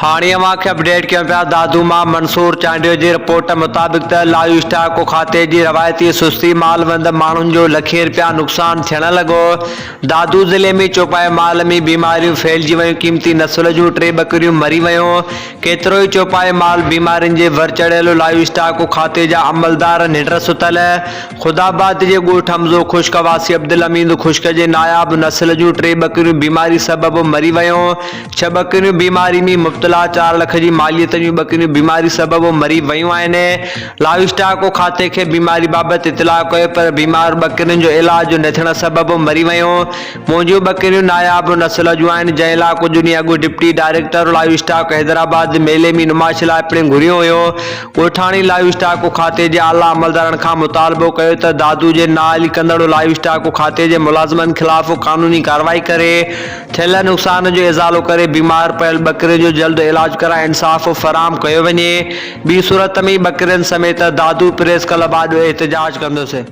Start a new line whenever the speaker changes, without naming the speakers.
हाणीअ मूंखे अपडेट कयूं पिया दादू मां मंसूर चांडियो जी रिपोर्ट मुताबिक़ त लाइव स्टॉक खाते जी रवायती सुस्ती मालवंद माण्हुनि जो लखें रुपया नुक़सान थियण लॻो। दादू ज़िले में चौपाए माल में बीमारियूं फैलिजी वयूं, क़ीमती नस्ल जूं 3 बकरियूं मरी वयूं। केतिरो ई चौपाए माल बीमारियुनि जे वर चढ़ियल लाइव स्टॉक खाते जा अमलदार निंड सुतल। ख़ुदाबाद जे ॻोठ हमज़ो ख़ुश्क वासी अब्दुल हमीद ख़ुश्क जे नायाब नस्ल जूं 3 बकरियूं बीमारी सबबि मरी वयूं। 6 बकरियूं बीमारी में मुब्तला, 4 लख जी मालियत जूं बकरियूं बीमारी सबबि मरी वयूं आहिनि। लाइव स्टॉक खाते खे बीमारी बाबति इतलाह कयो पर बीमार बकरियुनि जो इलाज न थियण सबबि मरी वयूं। मुंहिंजूं बकरियूं नायाब नस्ल जूं आहिनि। जंहिं लाइ कुझु ॾींहं अॻु deputy director live stock Hyderabad मेले में नुमाइश लाइ पिणु घुरियो हुयो। ॻोठाणी लाइव स्टॉक खाते जे आला अमलदारनि खां मुतालबो कयो त दादू जे नाअहली कंदड़ लाइव स्टॉक खाते जे मुलाज़िमनि ख़िलाफ़ कानूनी कार्रवाई करे थियल नुक़सान जो इज़ालो करे बीमार पयल बकरियुनि जो जल्द इलाज कराए इंसाफ़ फराहम कयो वञे। ॿी सूरत में बकरियुनि समेत दादू प्रेस क्लब आॾो एहतजाज कंदुसि।